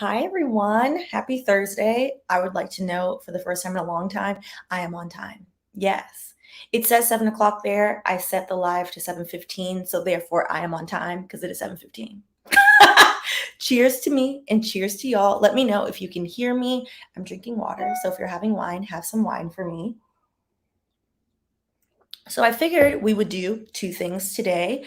Hi, everyone. Happy Thursday. I would like to know for the first time in a long time, I am on time. Yes. It says 7 o'clock there. I set the live to 7:15, so therefore I am on time because it is 7:15. Cheers to me and cheers to y'all. Let me know if you can hear me. I'm drinking water, so if you're having wine, have some wine for me. So I figured we would do two things today.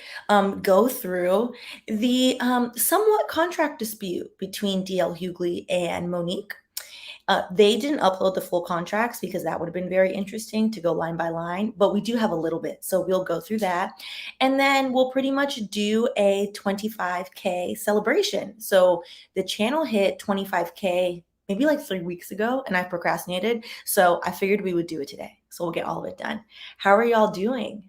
Go through the somewhat contract dispute between DL Hughley and Monique. They didn't upload the full contracts because that would have been very interesting to go line by line, but we do have a little bit. So we'll go through that. And then we'll pretty much do a 25K celebration. So the channel hit 25K maybe like 3 weeks ago, and I procrastinated. So I figured we would do it today. So we'll get all of it done. How are y'all doing?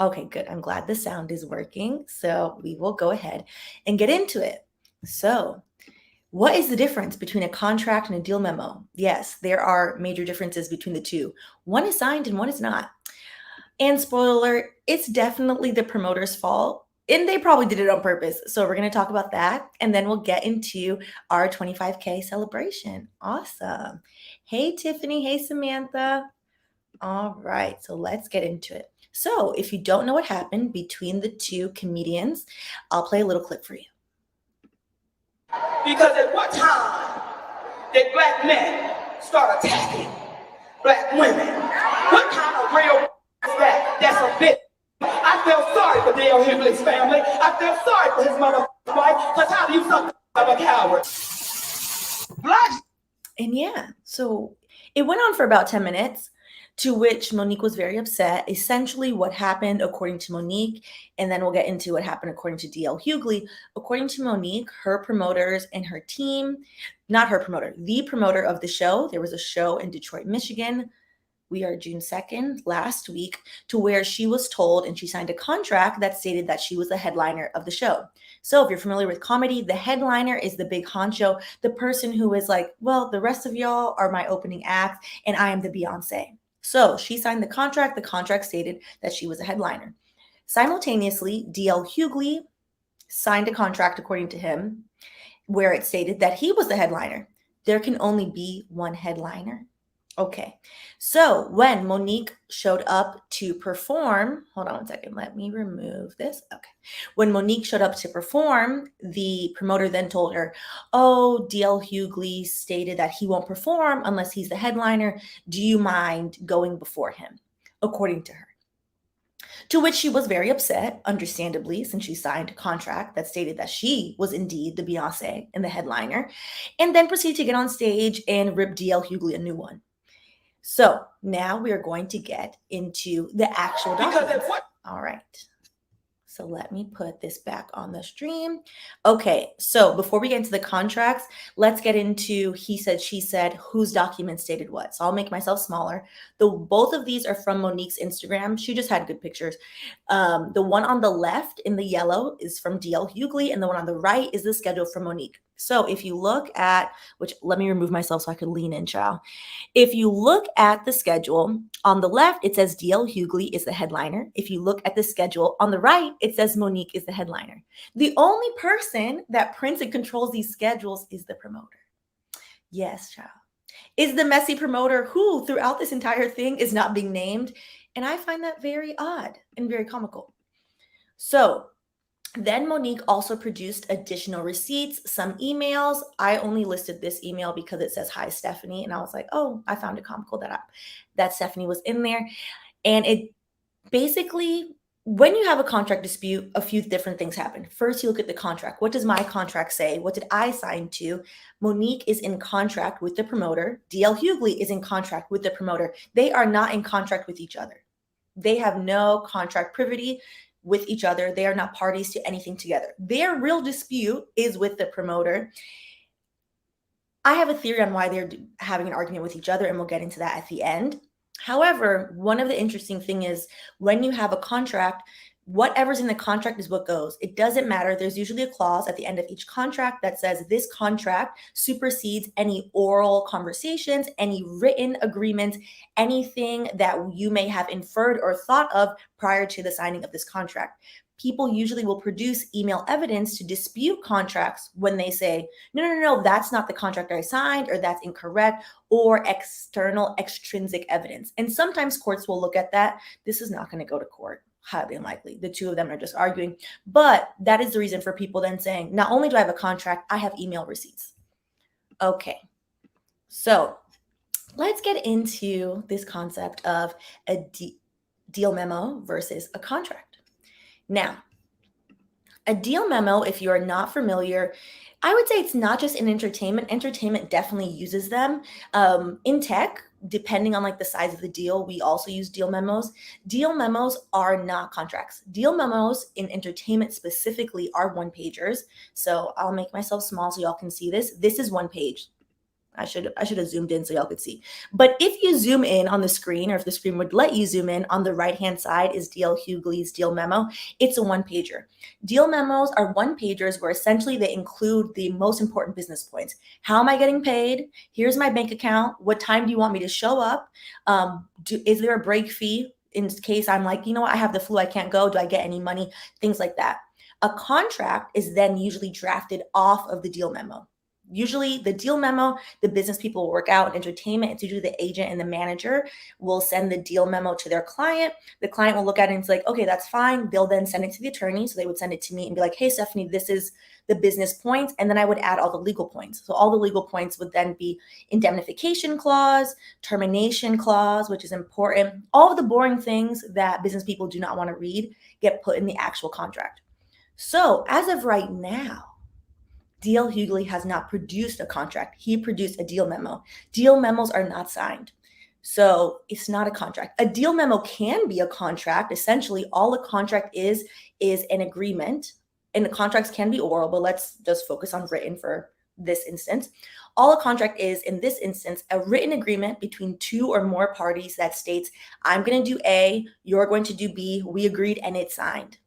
Okay, good. I'm glad the sound is working. So we will go ahead and get into it. So, what is the difference between a contract and a deal memo? Yes, there are major differences between the two. One is signed and one is not. And spoiler alert, it's definitely the promoter's fault. And they probably did it on purpose. So we're going to talk about that. And then we'll get into our 25K celebration. Awesome. Hey, Tiffany. Hey, Samantha. All right. So let's get into it. So if you don't know what happened between the two comedians, I'll play a little clip for you. Because at what time did black men start attacking black women? What kind of real is that? That's a bit. I feel sorry for Dale Hughley's family. I feel sorry for his mother wife. Because how do you suck of a coward? Black. And yeah, so it went on for about 10 minutes, to which Monique was very upset. Essentially, what happened according to Monique, and then we'll get into what happened according to DL Hughley. According to Monique, her promoters and her team, not her promoter, the promoter of the show, there was a show in Detroit, Michigan. We are June 2nd, last week, to where she was told and she signed a contract that stated that she was the headliner of the show. So if you're familiar with comedy, the headliner is the big honcho, the person who is like, well, the rest of y'all are my opening act and I am the Beyonce. So she signed the contract. The contract stated that she was a headliner. Simultaneously, DL Hughley signed a contract, according to him, where it stated that he was the headliner. There can only be one headliner. Okay, so when Monique showed up to perform, hold on one second, let me remove this. Okay, when Monique showed up to perform, the promoter then told her, oh, DL Hughley stated that he won't perform unless he's the headliner. Do you mind going before him? According to her. To which she was very upset, understandably, since she signed a contract that stated that she was indeed the Beyonce and the headliner, and then proceeded to get on stage and rip DL Hughley a new one. So now we are going to get into the actual documents. All right. So let me put this back on the stream. Okay, so before we get into the contracts, let's get into he said, she said, whose document stated what. So I'll make myself smaller. Both of these are from Monique's Instagram. She just had good pictures. The one on the left in the yellow is from DL Hughley, and the one on the right is the schedule from Monique. So if you look at, which let me remove myself so I could lean in, child. If you look at the schedule on the left, it says DL Hughley is the headliner. If you look at the schedule on the right, it says Monique is the headliner. The only person that prints and controls these schedules is the promoter. Yes, child. Is the messy promoter who throughout this entire thing is not being named. And I find that very odd and very comical. So then Monique also produced additional receipts, some emails. I only listed this email because it says, hi, Stephanie. And I was like, oh, I found it comical that Stephanie was in there. And it basically, when you have a contract dispute, a few different things happen. First, you look at the contract. What does my contract say? What did I sign to? Monique is in contract with the promoter. DL Hughley is in contract with the promoter. They are not in contract with each other. They have no contract privity with each other. They are not parties to anything together. Their real dispute is with the promoter. I have a theory on why they're having an argument with each other, and we'll get into that at the end. However, one of the interesting things is when you have a contract, Whatever's in the contract is what goes. It doesn't matter. There's usually a clause at the end of each contract that says this contract supersedes any oral conversations, any written agreements, anything that you may have inferred or thought of prior to the signing of this contract. People usually will produce email evidence to dispute contracts when they say, no, that's not the contract I signed, or that's incorrect, or external extrinsic evidence. And sometimes courts will look at that. This is not going to go to court. Highly unlikely. The two of them are just arguing. But that is the reason for people then saying, not only do I have a contract, I have email receipts. Okay. So let's get into this concept of a deal memo versus a contract. Now, a deal memo, if you are not familiar, I would say it's not just in entertainment. Entertainment definitely uses them. In tech, depending on like the size of the deal, we also use deal memos. Deal memos are not contracts. Deal memos in entertainment specifically are one pagers. So I'll make myself small so y'all can see this. This is one page. I should have zoomed in so y'all could see. But if you zoom in on the screen, or if the screen would let you zoom in, on the right-hand side is Hughley's deal memo. It's a one-pager. Deal memos are one-pagers where essentially they include the most important business points. How am I getting paid? Here's my bank account. What time do you want me to show up? Is there a break fee in case I'm like, you know what, I have the flu, I can't go. Do I get any money? Things like that. A contract is then usually drafted off of the deal memo. Usually the deal memo, the business people will work out. In entertainment, it's usually the agent and the manager will send the deal memo to their client. The client will look at it and it's like, okay, that's fine. They'll then send it to the attorney. So they would send it to me and be like, hey, Stephanie, this is the business points. And then I would add all the legal points. So all the legal points would then be indemnification clause, termination clause, which is important. All of the boring things that business people do not want to read get put in the actual contract. So as of right now, Hughley has not produced a contract. He produced a deal memo. Deal memos are not signed. So it's not a contract. A deal memo can be a contract. Essentially, all a contract is an agreement. And the contracts can be oral, but let's just focus on written for this instance. All a contract is, in this instance, a written agreement between two or more parties that states, I'm going to do A, you're going to do B, we agreed, and it's signed.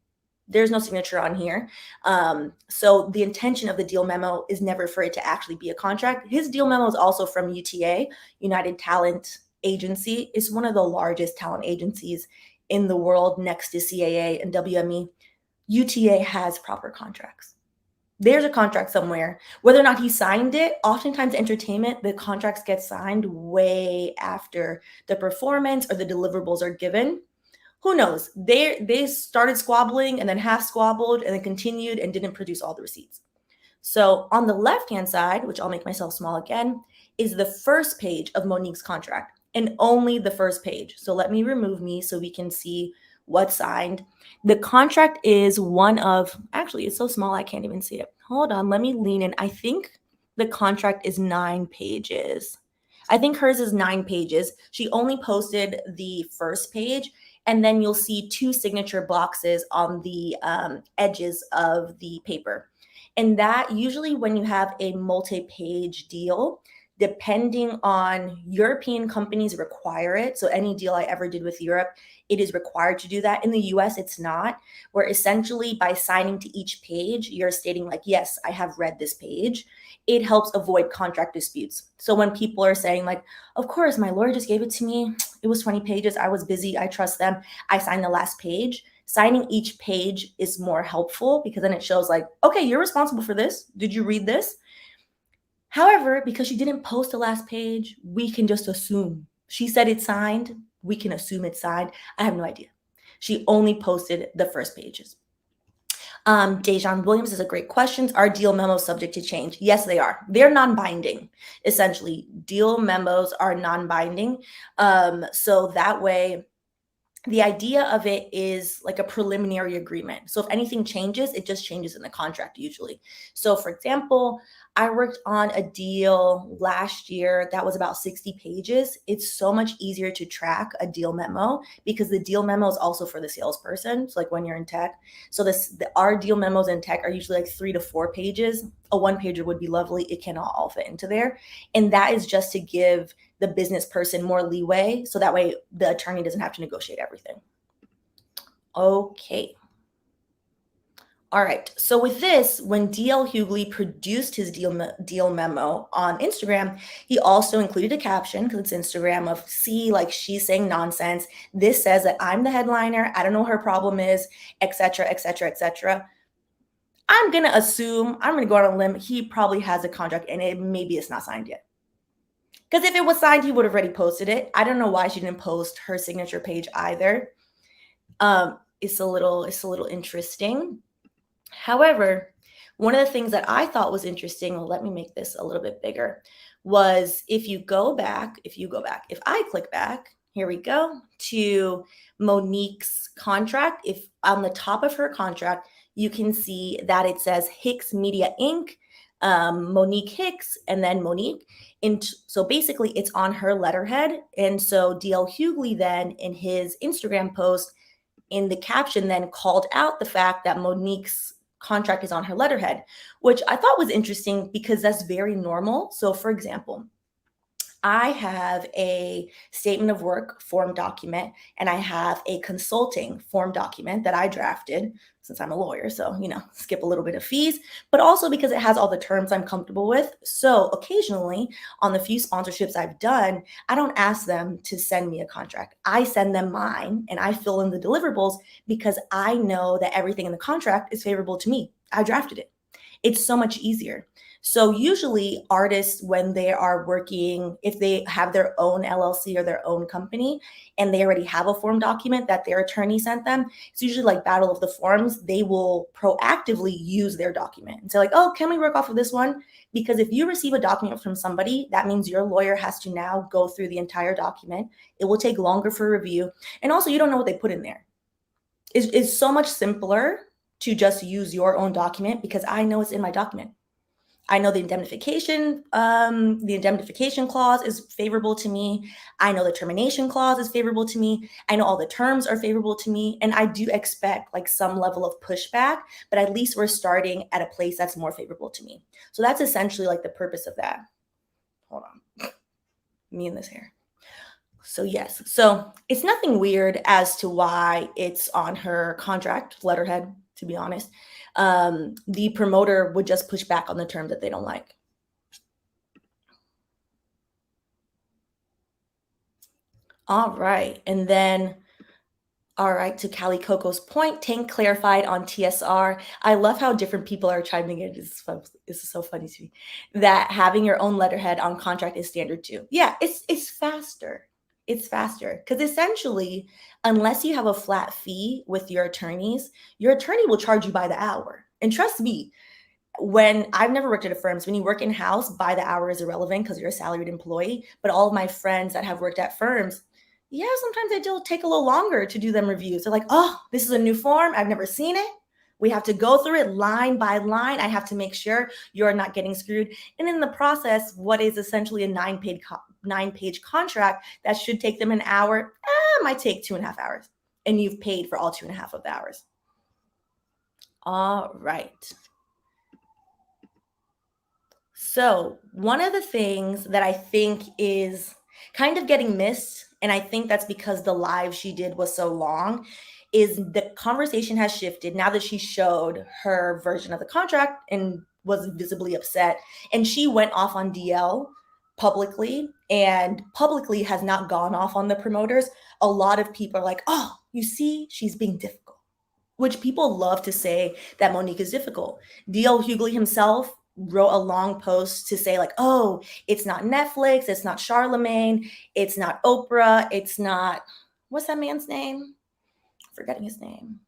There's no signature on here. So the intention of the deal memo is never for it to actually be a contract. His deal memo is also from UTA, United Talent Agency. It's one of the largest talent agencies in the world next to CAA and WME. UTA has proper contracts. There's a contract somewhere. Whether or not he signed it, oftentimes entertainment, the contracts get signed way after the performance or the deliverables are given. Who knows? They started squabbling and then half squabbled and then continued and didn't produce all the receipts. So on the left-hand side, which I'll make myself small again, is the first page of Monique's contract, and only the first page. So let me remove me so we can see what's signed. The contract is one of, actually, it's so small I can't even see it. Hold on, let me lean in. I think the contract is 9 pages. I think hers is 9 pages. She only posted the first page. And then you'll see 2 signature boxes on the edges of the paper. And that usually when you have a multi-page deal, depending on European companies require it. So any deal I ever did with Europe, it is required to do that. In the US, it's not, where essentially by signing to each page, you're stating like, yes, I have read this page. It helps avoid contract disputes. So when people are saying like, of course, my lawyer just gave it to me. It was 20 pages. I was busy. I trust them. I signed the last page. Signing each page is more helpful because then it shows like, okay, you're responsible for this. Did you read this? However, because she didn't post the last page, we can just assume. She said it's signed. We can assume it's signed. I have no idea. She only posted the first pages. Dejan Williams is a great question. Are deal memos subject to change? Yes, they are. They're non-binding. Essentially, deal memos are non-binding. So that way, the idea of it is like a preliminary agreement. So if anything changes, it just changes in the contract usually. So for example, I worked on a deal last year that was about 60 pages. It's so much easier to track a deal memo because the deal memo is also for the salesperson. So like when you're in tech. So our deal memos in tech are usually like 3 to 4 pages. A 1-pager would be lovely. It cannot all fit into there. And that is just to give the business person more leeway. So that way the attorney doesn't have to negotiate everything. Okay. All right. So with this, when DL Hughley produced his deal memo on Instagram, he also included a caption because it's Instagram of see, like she's saying nonsense. This says that I'm the headliner. I don't know what her problem is, etc., etc., etc. I'm gonna assume, I'm gonna go out on a limb. He probably has a contract, and maybe it's not signed yet. Because if it was signed, he would have already posted it. I don't know why she didn't post her signature page either. It's a little interesting. However, one of the things that I thought was interesting, well, let me make this a little bit bigger, was if I click back, here we go, to Monique's contract. If on the top of her contract, you can see that it says Hicks Media Inc., Monique Hicks, and then Monique. And so basically it's on her letterhead. And so DL Hughley then in his Instagram post in the caption then called out the fact that Monique's contract is on her letterhead, which I thought was interesting because that's very normal. So for example, I have a statement of work form document and I have a consulting form document that I drafted since I'm a lawyer. So, skip a little bit of fees, but also because it has all the terms I'm comfortable with. So occasionally on the few sponsorships I've done, I don't ask them to send me a contract. I send them mine and I fill in the deliverables because I know that everything in the contract is favorable to me. I drafted it. It's so much easier. So usually artists, when they are working, if they have their own LLC or their own company and they already have a form document that their attorney sent them, it's usually like battle of the forms. They will proactively use their document and say like, oh, can we work off of this one? Because if you receive a document from somebody, that means your lawyer has to now go through the entire document. It will take longer for review. And also you don't know what they put in there. It's so much simpler to just use your own document because I know it's in my document. I know the indemnification clause is favorable to me. I know the termination clause is favorable to me. I know all the terms are favorable to me. And I do expect like some level of pushback, but at least we're starting at a place that's more favorable to me. So that's essentially like the purpose of that. Hold on. Me and this hair. So yes, so it's nothing weird as to why it's on her contract letterhead, to be honest. The promoter would just push back on the term that they don't like. All right, and then, all right, to Callie Coco's point, Tank clarified on TSR. I love how different people are chiming in. It's so funny to me that having your own letterhead on contract is standard too. Yeah, it's faster. It's faster because essentially, unless you have a flat fee with your attorney will charge you by the hour. And trust me, when I've never worked at a firm, so when you work in-house, by the hour is irrelevant because you're a salaried employee. But all of my friends that have worked at firms, yeah, sometimes they do take a little longer to do them reviews. They're like, oh, this is a new form. I've never seen it. We have to go through it line by line. I have to make sure you're not getting screwed. And in the process, what is essentially a nine-page contract that should take them an hour, might take 2.5 hours. And you've paid for all 2.5 of the hours. All right. So one of the things that I think is kind of getting missed, and I think that's because the live she did was so long, is the conversation has shifted now that she showed her version of the contract and was visibly upset. And she went off on DL publicly and publicly has not gone off on the promoters. A lot of people are like, oh, you see, she's being difficult, which people love to say that Monique is difficult. DL Hughley himself wrote a long post to say like, oh, it's not Netflix, it's not Charlemagne, it's not Oprah, it's not, what's that man's name? Forgetting his name.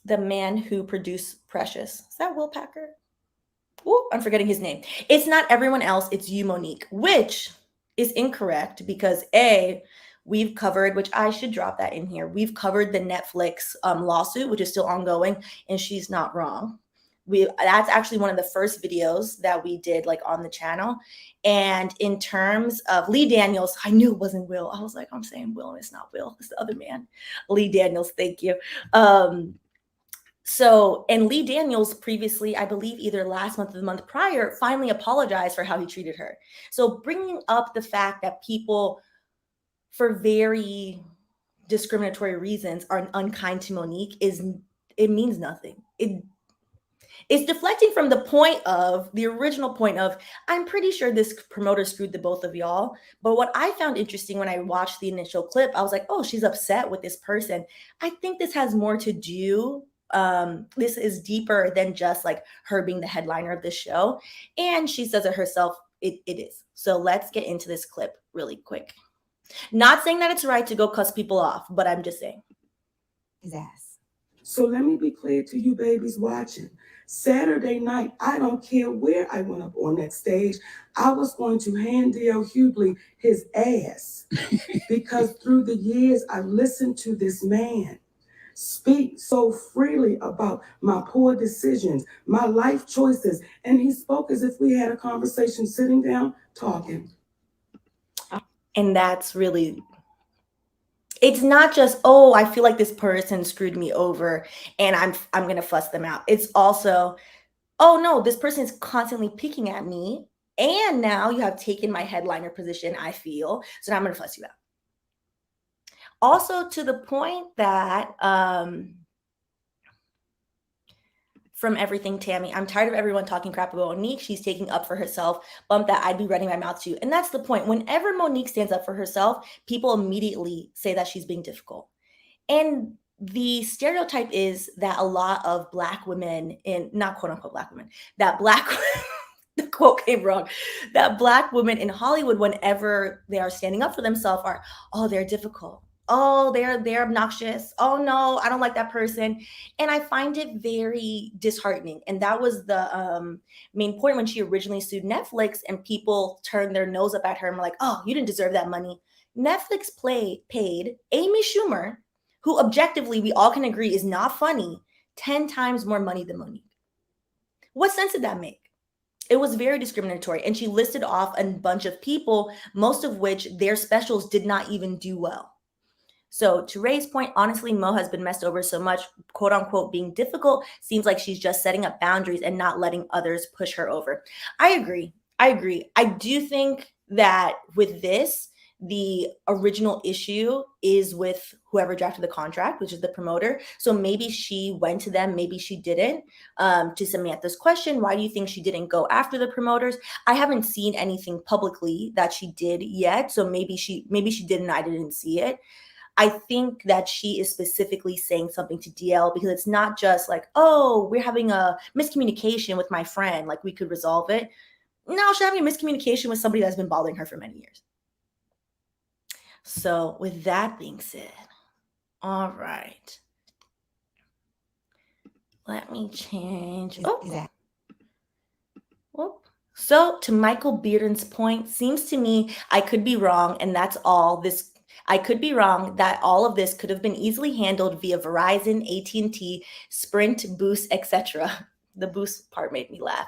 The man who produced Precious. Is that Will Packer? Ooh, I'm forgetting his name. It's not everyone else, it's you, Monique, which is incorrect because we've covered, which I should drop that in here. We've covered the Netflix lawsuit, which is still ongoing, and she's not wrong. That's actually one of the first videos that we did like on the channel. And in terms of Lee Daniels, I knew it wasn't Will. I was like, I'm saying Will and it's not Will. It's the other man. Lee Daniels, thank you. And Lee Daniels previously, I believe either last month or the month prior, finally apologized for how he treated her. So bringing up the fact that people for very discriminatory reasons are unkind to Monique is it means nothing. It's deflecting from the original point of, I'm pretty sure this promoter screwed the both of y'all. But what I found interesting when I watched the initial clip, I was like, oh, she's upset with this person. I think this has more to do. This is deeper than just like her being the headliner of the show. And she says it herself, it is. So let's get into this clip really quick. Not saying that it's right to go cuss people off, but I'm just saying. His ass. So let me be clear to you babies watching. Saturday night, I don't care where I went up on that stage, I was going to hand D.L. Hughley his ass. Because through the years, I've listened to this man speak so freely about my poor decisions, my life choices, and he spoke as if we had a conversation sitting down talking. And that's really, it's not just, oh, I feel like this person screwed me over and I'm going to fuss them out. It's also, oh no, this person is constantly picking at me. And now you have taken my headliner position, I feel. So now I'm going to fuss you out. Also to the point that, from everything, Tammy, I'm tired of everyone talking crap about Monique. She's taking up for herself. Bump that, I'd be running my mouth too. And that's the point. Whenever Monique stands up for herself, people immediately say that she's being difficult. And the stereotype is that a lot of Black women, not quote unquote Black women, that Black, the quote came wrong, that Black women in Hollywood, whenever they are standing up for themselves, are, oh, they're difficult. Oh, they're obnoxious. Oh no, I don't like that person. And I find it very disheartening. And that was the main point when she originally sued Netflix and people turned their nose up at her and were like, oh, you didn't deserve that money. Netflix paid Amy Schumer, who objectively we all can agree is not funny, 10 times more money than Monique. What sense did that make? It was very discriminatory. And she listed off a bunch of people, most of which their specials did not even do well. So to Ray's point, honestly, Mo has been messed over so much, quote unquote, being difficult. Seems like she's just setting up boundaries and not letting others push her over. I agree. I do think that with this, the original issue is with whoever drafted the contract, which is the promoter. So maybe she went to them, maybe she didn't. To Samantha's question, why do you think she didn't go after the promoters? I haven't seen anything publicly that she did yet. So maybe she did and I didn't see it. I think that she is specifically saying something to DL because it's not just like, oh, we're having a miscommunication with my friend, like we could resolve it. No, she's having a miscommunication with somebody that's been bothering her for many years. So with that being said, all right. Let me change. So to Michael Bearden's point, seems to me I could be wrong, and that's all this. I could be wrong that all of this could have been easily handled via Verizon, AT&T, Sprint, Boost, etc. The Boost part made me laugh.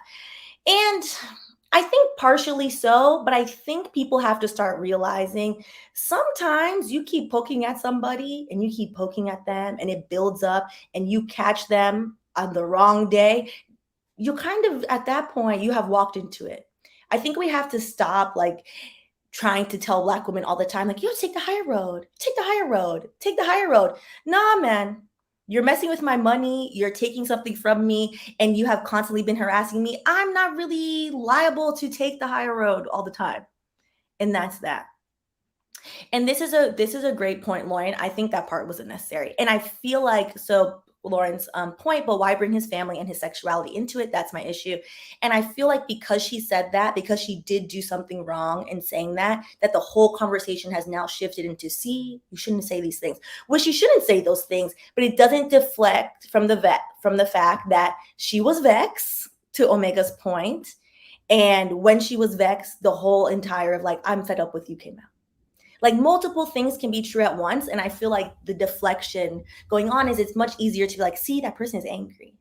And I think partially so, but I think people have to start realizing sometimes you keep poking at somebody and you keep poking at them and it builds up and you catch them on the wrong day. You kind of, at that point, you have walked into it. I think we have to stop like trying to tell Black women all the time, like, yo, take the higher road, take the higher road, take the higher road. Nah, man, you're messing with my money. You're taking something from me and you have constantly been harassing me. I'm not really liable to take the higher road all the time. And that's that. And this is a great point, Lauren. I think that part wasn't necessary. And I feel like, so Lauren's point, but why bring his family and his sexuality into it? That's my issue. And I feel like because she said that, because she did do something wrong in saying that the whole conversation has now shifted into, see, you shouldn't say these things. Well, she shouldn't say those things, but it doesn't deflect from the fact that she was vexed, to Omega's point. And when she was vexed, the whole entire of like, I'm fed up with you came out. Like multiple things can be true at once. And I feel like the deflection going on is it's much easier to be like, see, that person is angry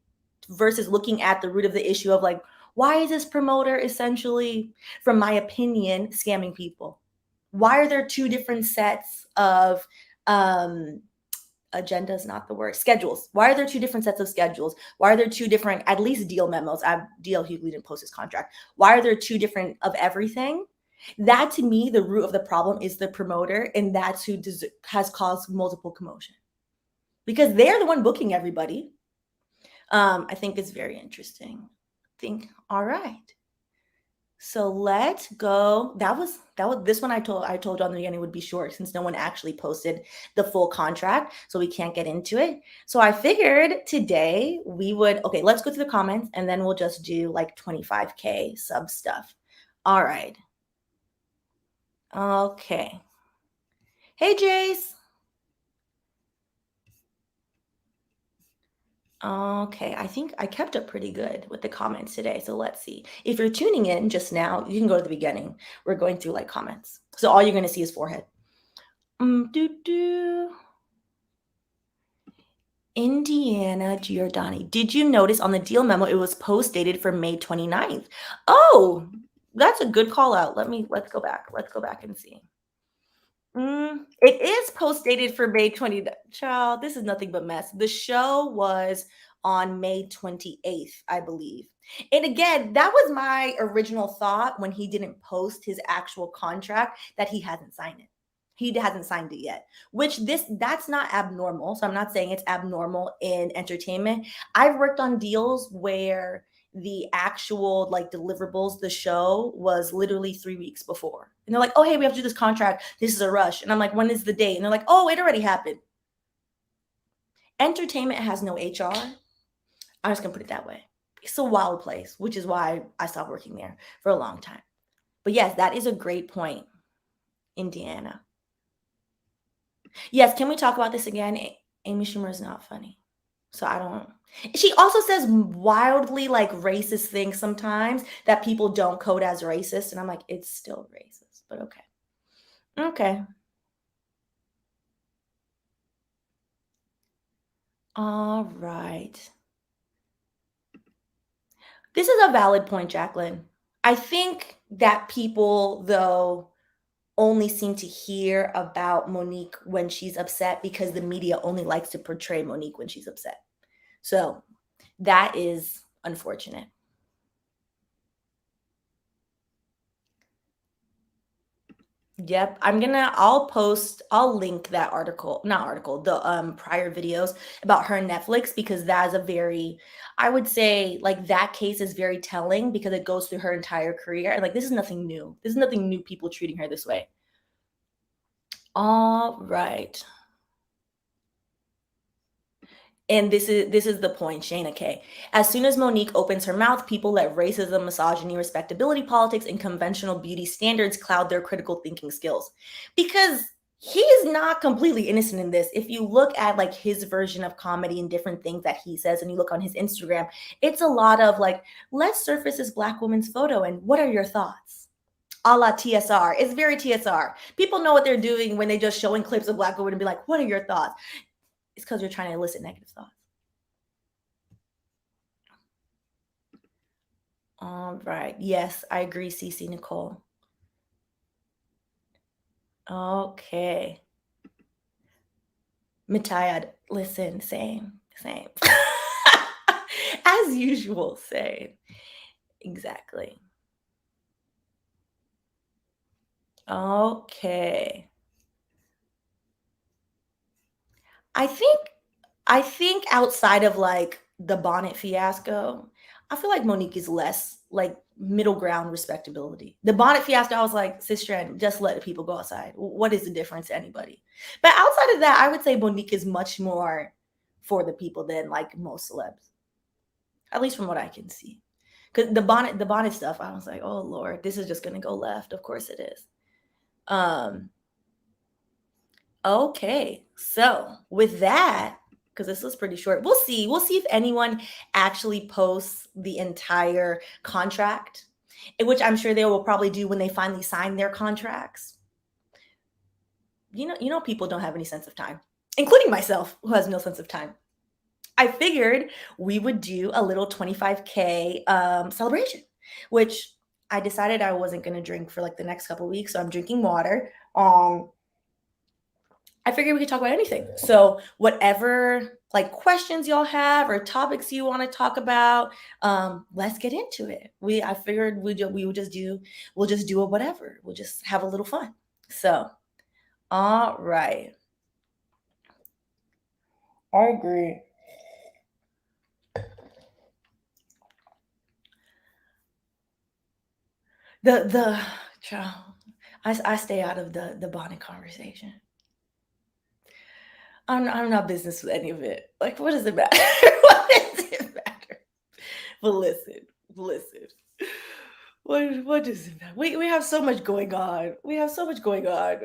versus looking at the root of the issue of like, why is this promoter essentially, from my opinion, scamming people? Why are there two different sets of agenda is not the word, schedules? Why are there two different sets of schedules? Why are there two different, at least deal memos? DL Hughley didn't post his contract. Why are there two different of everything? That to me, the root of the problem is the promoter, and that's who has caused multiple commotion because they're the one booking everybody. I think it's very interesting. All right. So let's go. That was this one I told you on the beginning would be short since no one actually posted the full contract, so we can't get into it. So I figured today we would, okay, let's go through the comments and then we'll just do like 25K sub stuff. All right. Okay. Hey, Jace. Okay, I think I kept up pretty good with the comments today. So let's see. If you're tuning in just now, you can go to the beginning. We're going through like comments. So all you're going to see is forehead. Indiana Giordani. Did you notice on the deal memo it was post dated for May 29th? Oh, that's a good call out. Let's go back. Let's go back and see. It is post dated for May 20th. Child, this is nothing but mess. The show was on May 28th, I believe. And again, that was my original thought when he didn't post his actual contract that he hasn't signed it. He hasn't signed it yet, which that's not abnormal. So I'm not saying it's abnormal in entertainment. I've worked on deals where the actual like deliverables, the show was literally 3 weeks before. And they're like, oh, hey, we have to do this contract. This is a rush. And I'm like, when is the date? And they're like, oh, it already happened. Entertainment has no HR. I'm just gonna put it that way. It's a wild place, which is why I stopped working there for a long time. But yes, that is a great point, Indiana. Yes, can we talk about this again? Amy Schumer is not funny. So I don't. She also says wildly like racist things sometimes that people don't code as racist. And I'm like, it's still racist, but okay. Okay. All right. This is a valid point, Jacqueline. I think that people, though, only seem to hear about Monique when she's upset because the media only likes to portray Monique when she's upset. So that is unfortunate. Yep, I'll link that the prior videos about her Netflix, because that is a very, I would say like that case is very telling because it goes through her entire career. And like, this is nothing new. This is nothing new, people treating her this way. All right. And this is the point, Shayna K. As soon as Monique opens her mouth, people let racism, misogyny, respectability politics, and conventional beauty standards cloud their critical thinking skills. Because he is not completely innocent in this. If you look at like his version of comedy and different things that he says, and you look on his Instagram, it's a lot of like, let's surface this Black woman's photo and what are your thoughts? A la TSR. It's very TSR. People know what they're doing when they just showing clips of Black women and be like, what are your thoughts? It's because you're trying to elicit negative thoughts. All right. Yes, I agree, CC Nicole. Okay. Mitayad, listen, same. As usual, same. Exactly. Okay. I think outside of like the bonnet fiasco, I feel like Monique is less like middle ground respectability. The bonnet fiasco, I was like, sister, just let the people go outside. What is the difference to anybody? But outside of that, I would say Monique is much more for the people than like most celebs, at least from what I can see. Because the bonnet stuff, I was like, oh Lord, this is just gonna go left. Of course it is. Okay, so with that, because this was pretty short, we'll see if anyone actually posts the entire contract, which I'm sure they will probably do when they finally sign their contracts. You know, people don't have any sense of time, including myself, who has no sense of time. I figured we would do a little 25K celebration, which I decided I wasn't going to drink for like the next couple of weeks, so I'm drinking water. I figured we could talk about anything. So whatever like questions y'all have or topics you want to talk about, let's get into it. I figured we'll just do it whatever. We'll just have a little fun. So, all right. I agree. child, I stay out of the bonnet conversation. I'm not business with any of it. Like, what does it matter? What does it matter? But listen. What does it matter? We have so much going on. We have so much going on.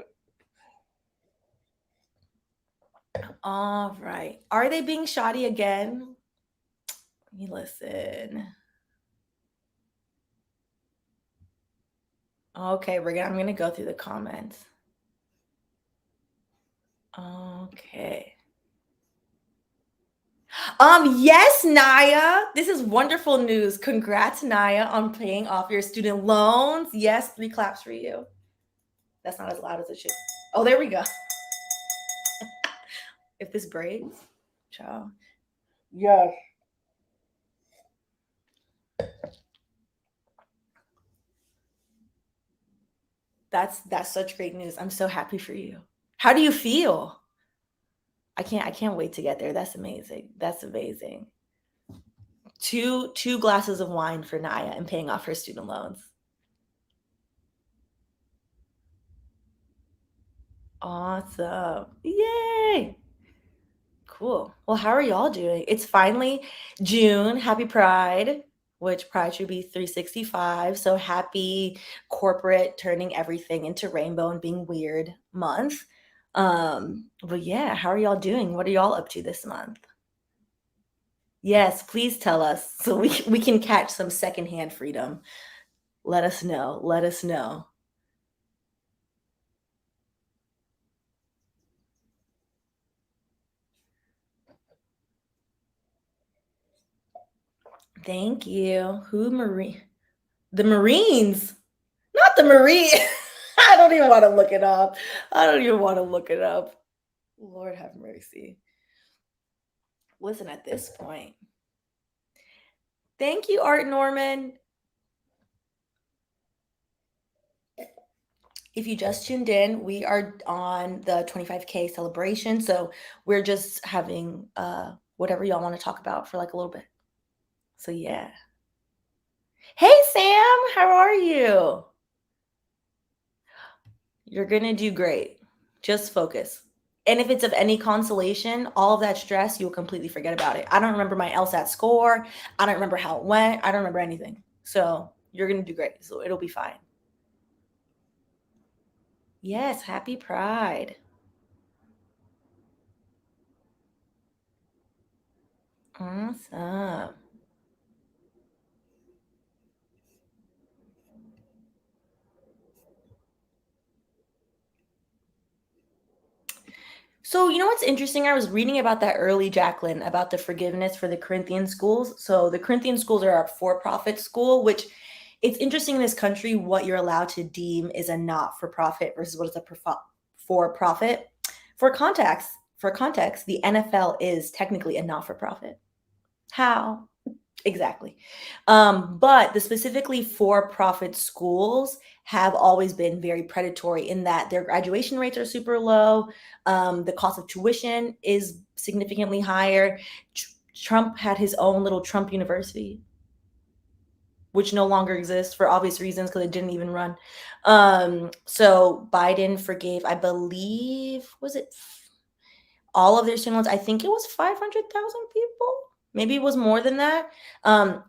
All right. Are they being shoddy again? Let me listen. Okay, I'm gonna go through the comments. Okay. Yes, Naya. This is wonderful news. Congrats, Naya, on paying off your student loans. Yes, 3 claps for you. That's not as loud as it should. Oh, there we go. If this breaks, ciao. Yes. That's such great news. I'm so happy for you. How do you feel? I can't wait to get there. That's amazing. That's amazing. Two glasses of wine for Naya and paying off her student loans. Awesome. Yay. Cool. Well, how are y'all doing? It's finally June. Happy Pride, which Pride should be 365. So happy corporate turning everything into rainbow and being weird month. But yeah, how are y'all doing? What are y'all up to this month? Yes, please tell us so we can catch some secondhand freedom. Let us know. Let us know. Thank you. Who Marine? The Marines. Not the Marine. I don't even want to look it up. Lord have mercy. Listen, at this point. Thank you, Art Norman. If you just tuned in, we are on the 25K celebration. So we're just having whatever y'all want to talk about for like a little bit. So yeah. Hey, Sam, how are you? You're going to do great. Just focus. And if it's of any consolation, all of that stress, you'll completely forget about it. I don't remember my LSAT score. I don't remember how it went. I don't remember anything. So you're going to do great. So it'll be fine. Yes, happy Pride. Awesome. So, you know what's interesting? I was reading about that early, Jacqueline, about the forgiveness for the Corinthian schools. So, the Corinthian schools are a for profit school, which it's interesting in this country what you're allowed to deem is a not for profit versus what is a for profit. For context, the NFL is technically a not for profit. How? Exactly. But the specifically for-profit schools have always been very predatory in that their graduation rates are super low. The cost of tuition is significantly higher. Trump had his own little Trump University, which no longer exists for obvious reasons because it didn't even run. So Biden forgave, I believe, was it all of their student loans? I think it was 500,000 people. Maybe it was more than that.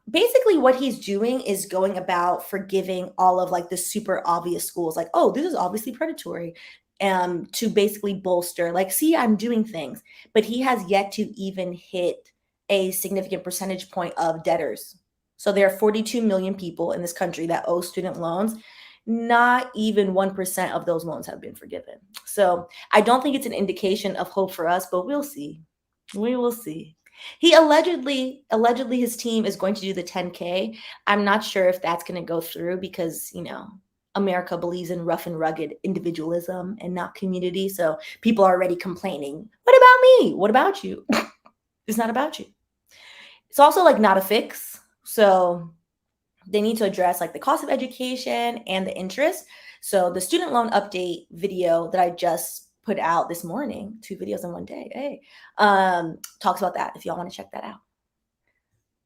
Basically, what he's doing is going about forgiving all of like the super obvious schools, like, oh, this is obviously predatory, to basically bolster, like, see, I'm doing things. But he has yet to even hit a significant percentage point of debtors. So there are 42 million people in this country that owe student loans. Not even 1% of those loans have been forgiven. So I don't think it's an indication of hope for us, but we'll see. We will see. He allegedly his team is going to do the 10K. I'm not sure if that's going to go through because, you know, America believes in rough and rugged individualism and not community. So people are already complaining. What about me? What about you? It's not about you. It's also like not a fix. So they need to address like the cost of education and the interest. So the student loan update video that I just put out this morning, 2 videos in one day, hey, talks about that if y'all want to check that out.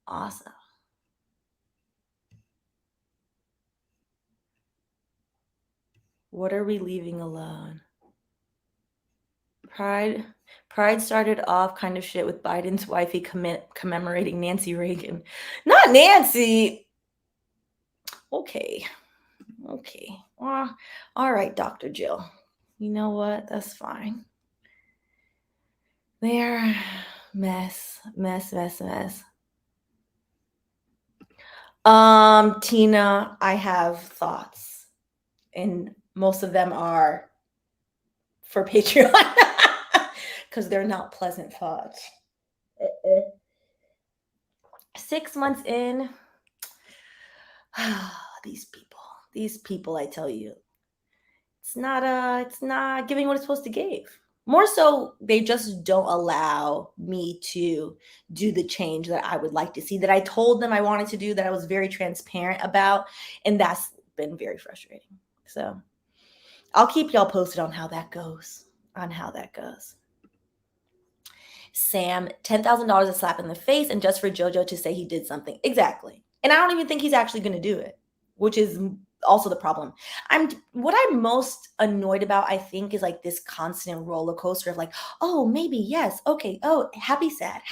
Awesome. What are we leaving alone? Pride started off kind of shit with Biden's wifey commemorating Nancy Reagan. Not Nancy. Okay. All right, Dr. Jill. You know what? That's fine. There. Mess. Tina, I have thoughts, and most of them are for Patreon because they're not pleasant thoughts. 6 months in, these people, I tell you, it's not giving what it's supposed to give. More so, they just don't allow me to do the change that I would like to see, that I told them I wanted to do, that I was very transparent about, and that's been very frustrating. So I'll keep y'all posted on how that goes. Sam, $10,000 a slap in the face, and just for JoJo to say he did something. Exactly. And I don't even think he's actually going to do it, which is also the problem. What I'm most annoyed about, I think, is like this constant roller coaster of like, oh, maybe, yes, okay, oh, happy, sad.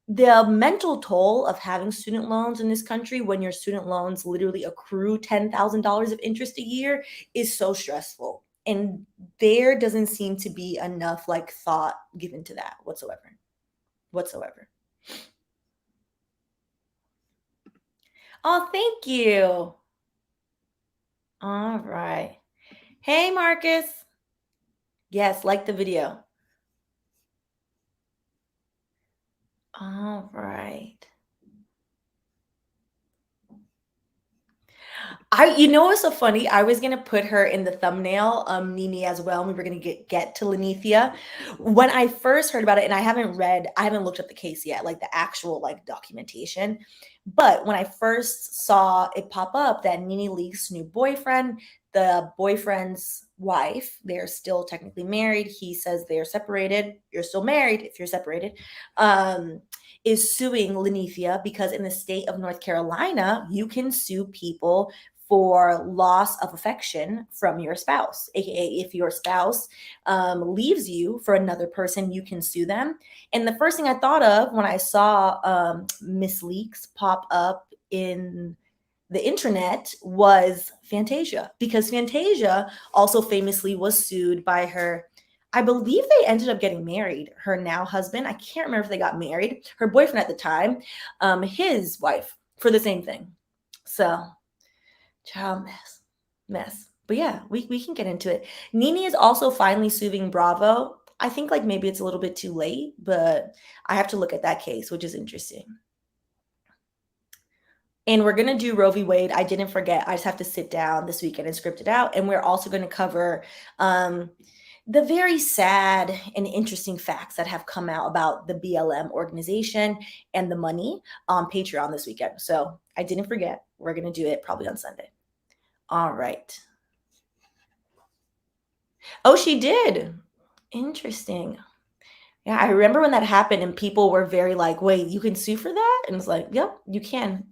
The mental toll of having student loans in this country, when your student loans literally accrue $10,000 of interest a year, is so stressful. And there doesn't seem to be enough like thought given to that whatsoever. Oh, thank you. All right. Hey, Marcus. Yes, like the video. All right. You know what's so funny? I was gonna put her in the thumbnail, Nini as well, and we were gonna get to Lenithia. When I first heard about it, and I haven't looked up the case yet, like the actual like documentation. But when I first saw it pop up that Nini Leak's new boyfriend, the boyfriend's wife, they're still technically married. He says they're separated. You're still married if you're separated. Is suing Lenithia because in the state of North Carolina, you can sue people for loss of affection from your spouse, aka if your spouse leaves you for another person, you can sue them. And the first thing I thought of when I saw Miss Leaks pop up in the internet was Fantasia, because Fantasia also famously was sued by her. I believe they ended up getting married. Her now husband, I can't remember if they got married. Her boyfriend at the time, his wife, for the same thing. So, child mess. But yeah, we can get into it. Nini is also finally suing Bravo. I think like maybe it's a little bit too late, but I have to look at that case, which is interesting. And we're going to do Roe v. Wade. I didn't forget. I just have to sit down this weekend and script it out. And we're also going to cover the very sad and interesting facts that have come out about the BLM organization and the money on Patreon this weekend. So I didn't forget. We're going to do it probably on Sunday. All right. Oh, she did. Interesting. Yeah, I remember when that happened and people were very like, wait, you can sue for that? And it's like, yep, you can.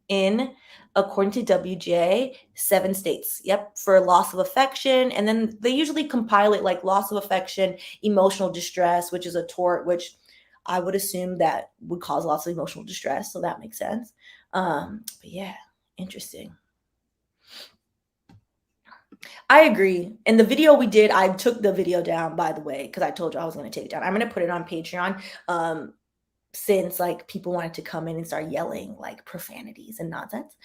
According to WJ, 7 states. Yep, for loss of affection. And then they usually compile it like loss of affection, emotional distress, which is a tort, which I would assume that would cause lots of emotional distress. So that makes sense. But yeah, interesting. I agree. In the video we did, I took the video down, by the way, because I told you I was going to take it down. I'm going to put it on Patreon since like people wanted to come in and start yelling like profanities and nonsense.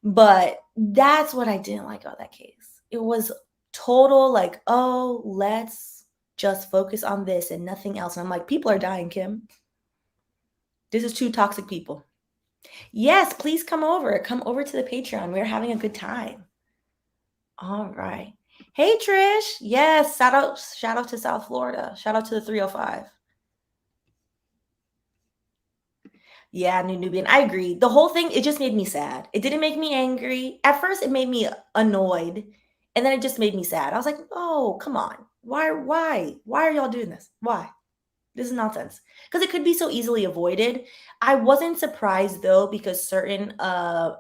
But that's what I didn't like about that case. It was total like, oh, let's just focus on this and nothing else. And I'm like, people are dying, Kim. This is 2 toxic people. Yes, please come over. Come over to the Patreon. We're having a good time. All right. Hey, Trish. Yes, shout out to South Florida. Shout out to the 305. Yeah, New Nubian. I agree. The whole thing, it just made me sad. It didn't make me angry. At first, it made me annoyed. And then it just made me sad. I was like, oh, come on. Why are y'all doing this? Why? This is nonsense because it could be so easily avoided. I wasn't surprised though because certain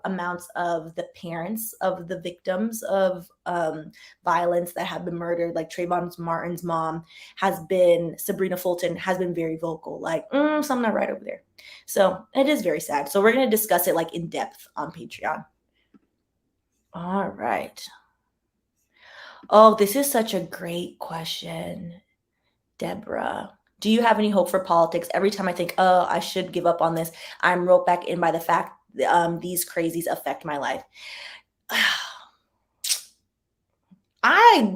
amounts of the parents of the victims of violence that have been murdered, like Trayvon Martin's mom, Sabrina Fulton has been very vocal, like something not right over there. So it is very sad. So we're gonna discuss it like in depth on Patreon. All right. Oh, this is such a great question, Deborah. Do you have any hope for politics? Every time I think, oh, I should give up on this, I'm roped back in by the fact these crazies affect my life. I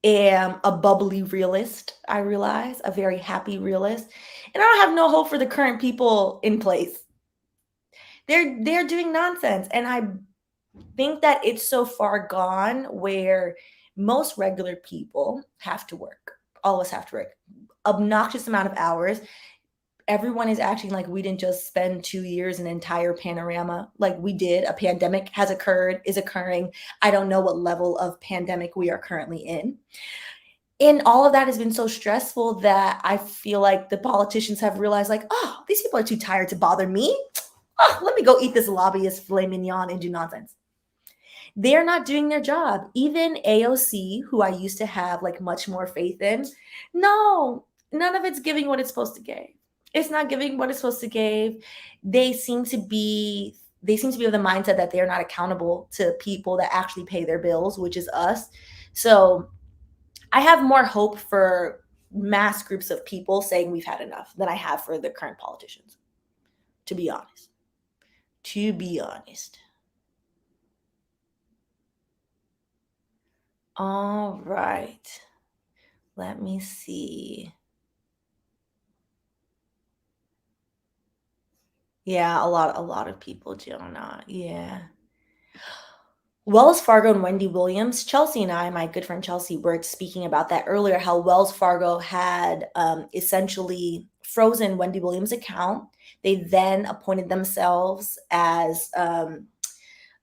am a bubbly realist, I realize, a very happy realist. And I don't have no hope for the current people in place. They're doing nonsense. And I think that it's so far gone where most regular people have to work. All of us have to work. Obnoxious amount of hours. Everyone is acting like we didn't just spend 2 years, an entire panorama. Like we did. A pandemic has occurred, is occurring. I don't know what level of pandemic we are currently in. And all of that has been so stressful that I feel like the politicians have realized like, oh, these people are too tired to bother me. Oh, let me go eat this lobbyist filet mignon and do nonsense. They're not doing their job. Even AOC, who I used to have like much more faith in, no, none of it's giving what it's supposed to give. It's not giving what it's supposed to give. They seem to be of the mindset that they're not accountable to people that actually pay their bills, which is us. So I have more hope for mass groups of people saying we've had enough than I have for the current politicians, to be honest. To be honest. All right. Let me see. Yeah, a lot of people do not. Yeah. Wells Fargo and Wendy Williams, Chelsea and I, my good friend Chelsea, were speaking about that earlier, how Wells Fargo had essentially frozen Wendy Williams' account. They then appointed themselves as I'm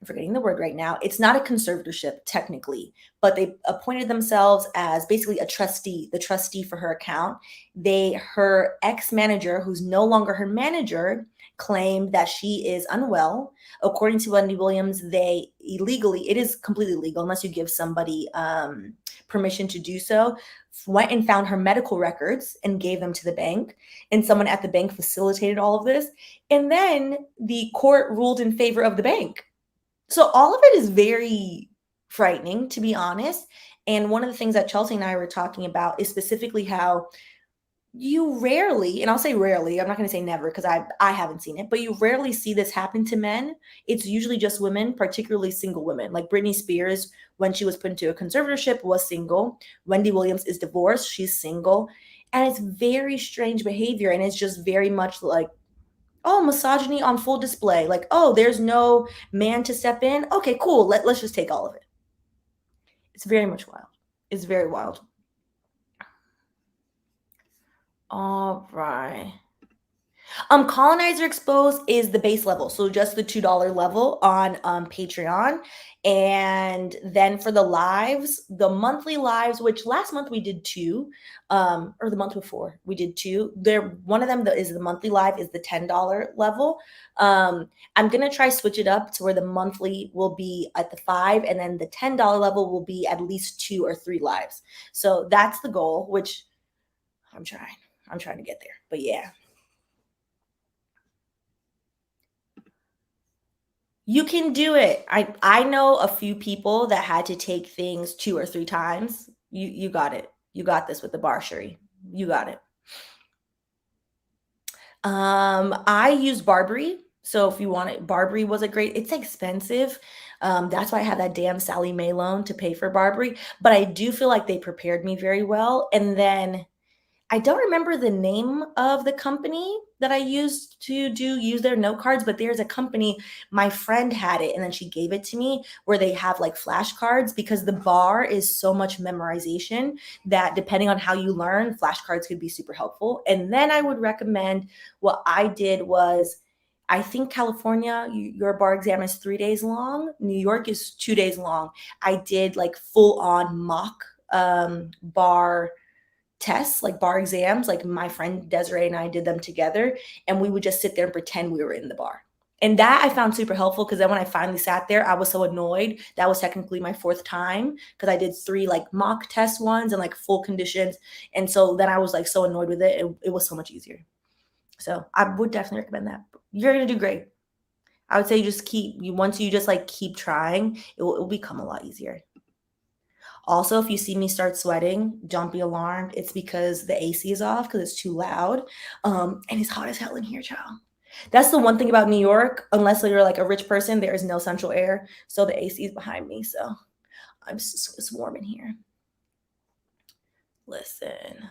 forgetting the word right now. It's not a conservatorship technically, but they appointed themselves as basically a trustee, the trustee for her account. Her ex-manager, who's no longer her manager, claimed that she is unwell. According to Wendy Williams, they illegally, it is completely legal unless you give somebody permission to do so, went and found her medical records and gave them to the bank. And someone at the bank facilitated all of this. And then the court ruled in favor of the bank. So all of it is very frightening, to be honest. And one of the things that Chelsea and I were talking about is specifically how you rarely, and I'll say rarely, I'm not going to say never because I haven't seen it, but you rarely see this happen to men. It's usually just women, particularly single women. Like Britney Spears, when she was put into a conservatorship, was single. Wendy Williams is divorced. She's single. And it's very strange behavior. And it's just very much like, oh, misogyny on full display. Like, oh, there's no man to step in. Okay, cool. Let's just take all of it. It's very much wild. It's very wild. All right. Colonizer Exposed is the base level. So just the $2 level on Patreon. And then for the lives, the monthly lives, which last month we did 2, or the month before we did 2. One of them that is the monthly live is the $10 level. I'm going to try switch it up to where the monthly will be at the 5 and then the $10 level will be at least 2 or 3 lives. So that's the goal, which I'm trying to get there, but yeah. You can do it. I know a few people that had to take things 2 or 3 times. You got it. You got this with the bar, Sherry. You got it. I use Barbary. So if you want it, Barbary was it's expensive. That's why I had that damn Sally Mae loan to pay for Barbary. But I do feel like they prepared me very well. And then I don't remember the name of the company that I used to use their note cards, but there's a company, my friend had it and then she gave it to me where they have like flashcards because the bar is so much memorization that depending on how you learn, flashcards could be super helpful. And then I would recommend what I did was, I think California, your bar exam is 3 days long. New York is 2 days long. I did like full on mock bar tests, like bar exams. Like my friend Desiree and I did them together, and we would just sit there and pretend we were in the bar. And that I found super helpful, because then when I finally sat there, I was so annoyed. That was technically my 4th time, because I did 3 like mock test ones and like full conditions. And so then I was like so annoyed with it. It was so much easier. So I would definitely recommend that. You're going to do great. I would say once you just like keep trying, it will become a lot easier. Also, if you see me start sweating, don't be alarmed. It's because the AC is off, because it's too loud. And it's hot as hell in here, child. That's the one thing about New York. Unless you're like a rich person, there is no central air. So the AC is behind me. So it's warm in here. Listen.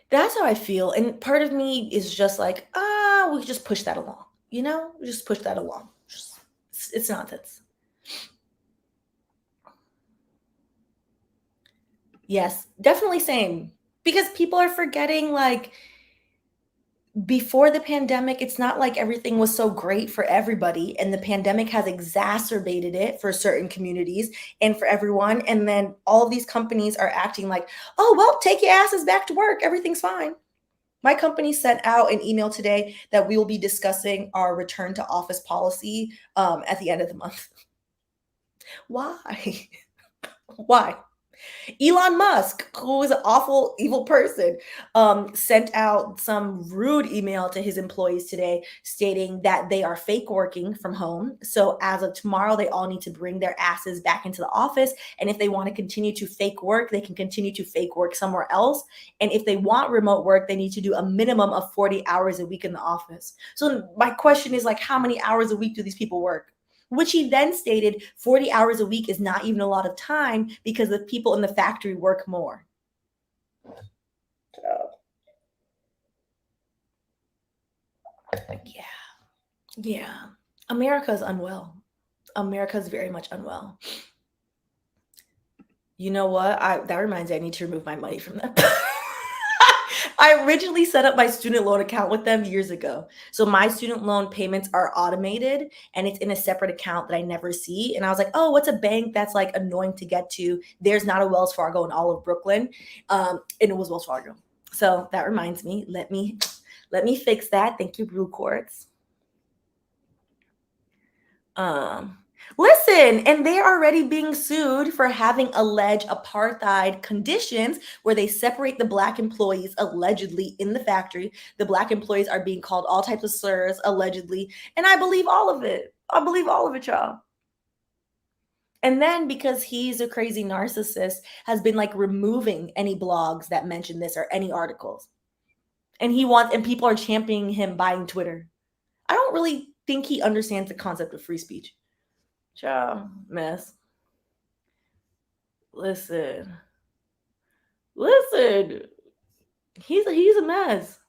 That's how I feel. And part of me is just like, we just push that along. Just push that along. It's nonsense. Yes, definitely same. Because people are forgetting, like, before the pandemic, it's not like everything was so great for everybody. And the pandemic has exacerbated it for certain communities and for everyone. And then all of these companies are acting like, oh, well, take your asses back to work. Everything's fine. My company sent out an email today that we will be discussing our return to office policy at the end of the month. Why? Why? Elon Musk, who is an awful, evil person, sent out some rude email to his employees today stating that they are fake working from home. So as of tomorrow, they all need to bring their asses back into the office. And if they want to continue to fake work, they can continue to fake work somewhere else. And if they want remote work, they need to do a minimum of 40 hours a week in the office. So my question is, like, how many hours a week do these people work? Which he then stated 40 hours a week is not even a lot of time, because the people in the factory work more. Yeah. America's unwell. America's very much unwell. You know what? That reminds me, I need to remove my money from them. I originally set up my student loan account with them years ago. So my student loan payments are automated, and it's in a separate account that I never see. And I was like, oh, what's a bank that's like annoying to get to? There's not a Wells Fargo in all of Brooklyn. And it was Wells Fargo. So that reminds me, let me fix that. Thank you, Blue Quartz. Listen, and they are already being sued for having alleged apartheid conditions where they separate the Black employees allegedly in the factory. The Black employees are being called all types of slurs allegedly. And I believe all of it. I believe all of it, y'all. And then, because he's a crazy narcissist, has been like removing any blogs that mention this or any articles. And people are championing him buying Twitter. I don't really think he understands the concept of free speech. Child, mess. Listen. He's a mess.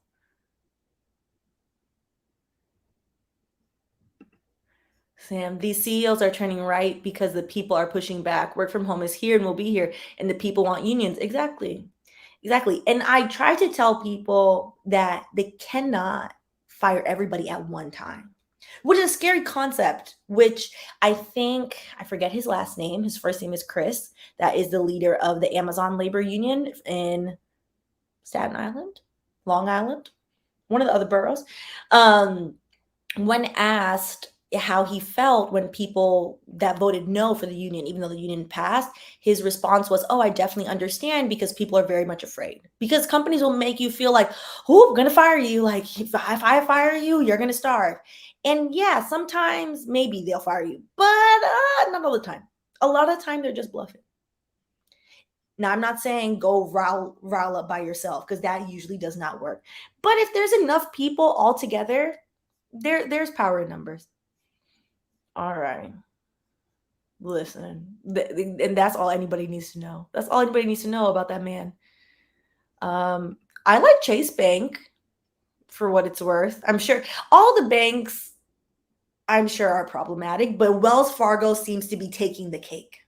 Sam, these CEOs are turning right because the people are pushing back. Work from home is here and will be here, and the people want unions. Exactly. And I try to tell people that they cannot fire everybody at one time, which is a scary concept, which I forget his last name. His first name is Chris. That is the leader of the Amazon labor union in Staten Island, Long Island, one of the other boroughs. When asked how he felt when people that voted no for the union, even though the union passed, his response was, oh, I definitely understand, because people are very much afraid. Because companies will make you feel like, oh, I'm going to fire you. Like, if I fire you, you're going to starve. And yeah, sometimes maybe they'll fire you, but not all the time. A lot of the time, they're just bluffing. Now, I'm not saying go rile up by yourself, because that usually does not work. But if there's enough people all together, there's power in numbers. All right. Listen, and that's all anybody needs to know. That's all anybody needs to know about that man. I like Chase Bank, for what it's worth. I'm sure all the banks, are problematic, but Wells Fargo seems to be taking the cake.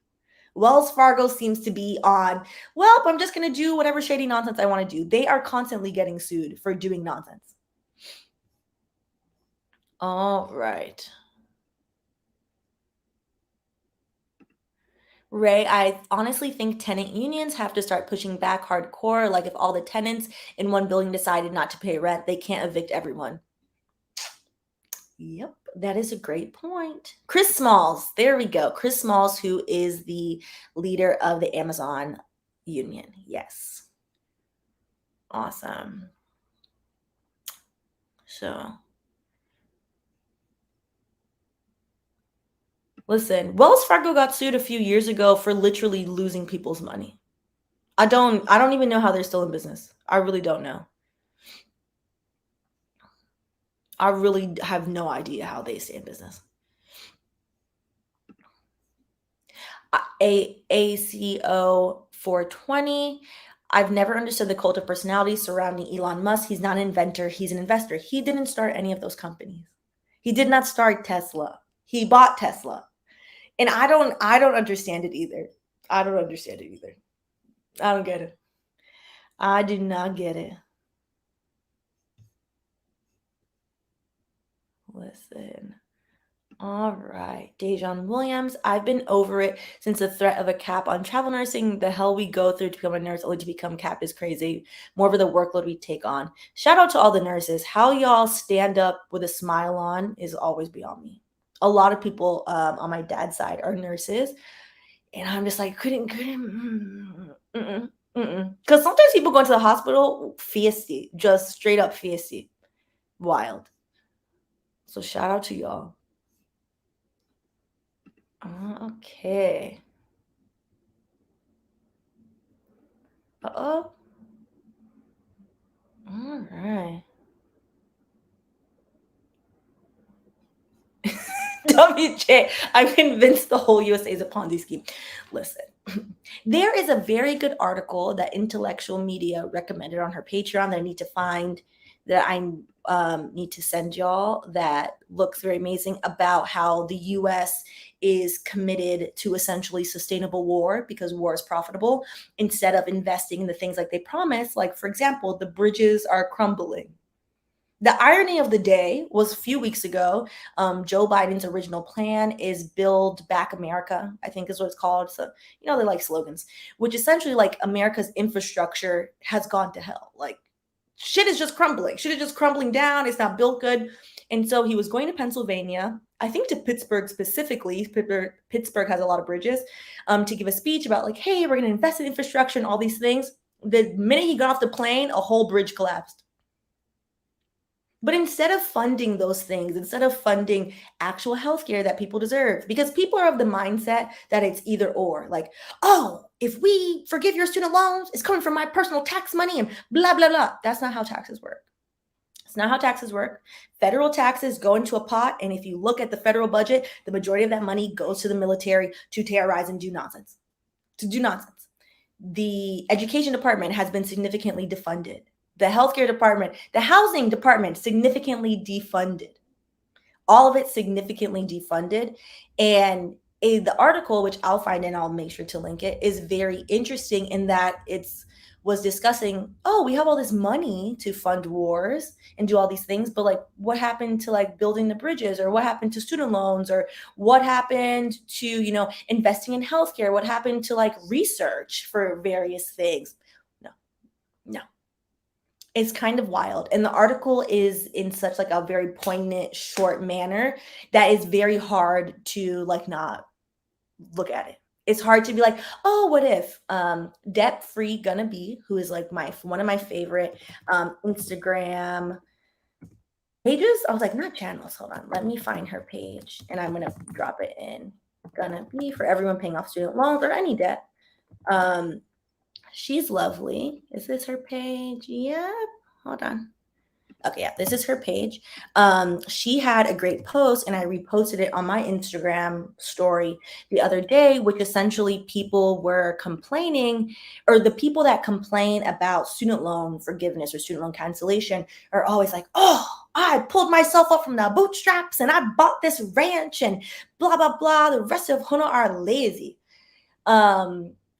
Wells Fargo seems to be on, well, I'm just going to do whatever shady nonsense I want to do. They are constantly getting sued for doing nonsense. All right. Right. I honestly think tenant unions have to start pushing back hardcore. Like if all the tenants in one building decided not to pay rent, they can't evict everyone. Yep, that is a great point. Chris Smalls, there we go. Chris Smalls, who is the leader of the Amazon union. Yes. Awesome. So, listen, Wells Fargo got sued a few years ago for literally losing people's money. I don't even know how they're still in business. I really don't know. I really have no idea how they stay in business. ACO 420. I've never understood the cult of personality surrounding Elon Musk. He's not an inventor, he's an investor. He didn't start any of those companies. He did not start Tesla. He bought Tesla. And I don't understand it either. I don't understand it either. I don't get it. I do not get it. Listen. All right. Dejan Williams. I've been over it since the threat of a cap on travel nursing. The hell we go through to become a nurse only to become cap is crazy. More of the workload we take on. Shout out to all the nurses. How y'all stand up with a smile on is always beyond me. A lot of people on my dad's side are nurses. And I'm just like, couldn't. Because sometimes people go into the hospital feisty, just straight up feisty. Wild. So shout out to y'all. Okay. Uh-oh. All right. WJ, I'm convinced the whole USA is a Ponzi scheme. Listen, there is a very good article that Intellectual Media recommended on her Patreon that I need to find, that I need to send y'all, that looks very amazing, about how the US is committed to essentially sustainable war because war is profitable, instead of investing in the things like they promised. Like, for example, the bridges are crumbling. The irony of the day was a few weeks ago, Joe Biden's original plan is Build Back America, I think is what it's called. So, they like slogans, which essentially, like, America's infrastructure has gone to hell. Like, shit is just crumbling. Shit is just crumbling down. It's not built good. And so he was going to Pennsylvania, I think to Pittsburgh specifically. Pittsburgh has a lot of bridges, to give a speech about, like, hey, we're going to invest in infrastructure and all these things. The minute he got off the plane, a whole bridge collapsed. But instead of funding those things, instead of funding actual healthcare that people deserve, because people are of the mindset that it's either or, like, oh, if we forgive your student loans, it's coming from my personal tax money and blah, blah, blah. That's not how taxes work. It's not how taxes work. Federal taxes go into a pot. And if you look at the federal budget, the majority of that money goes to the military to terrorize and do nonsense. The education department has been significantly defunded. The healthcare department, the housing department, significantly defunded. All of it significantly defunded. And the article, which I'll find and I'll make sure to link it, is very interesting in that was discussing, oh, we have all this money to fund wars and do all these things, but like, what happened to like building the bridges, or what happened to student loans, or what happened to, investing in healthcare? What happened to like research for various things? No. It's kind of wild. And the article is in such like a very poignant, short manner that is very hard to like not look at it. It's hard to be like, oh, what if Debt Free Gonna Be, who is like one of my favorite Instagram pages. I was like, not channels. Hold on. Let me find her page and I'm going to drop it in. Gonna Be, for everyone paying off student loans or any debt. She's lovely. Is this her page? Yep. Hold on. Okay, yeah, this is her page. She had a great post and I reposted it on my Instagram story the other day, which essentially people were complaining, or the people that complain about student loan forgiveness or student loan cancellation are always like, oh, I pulled myself up from the bootstraps and I bought this ranch and blah, blah, blah. The rest of Huna are lazy.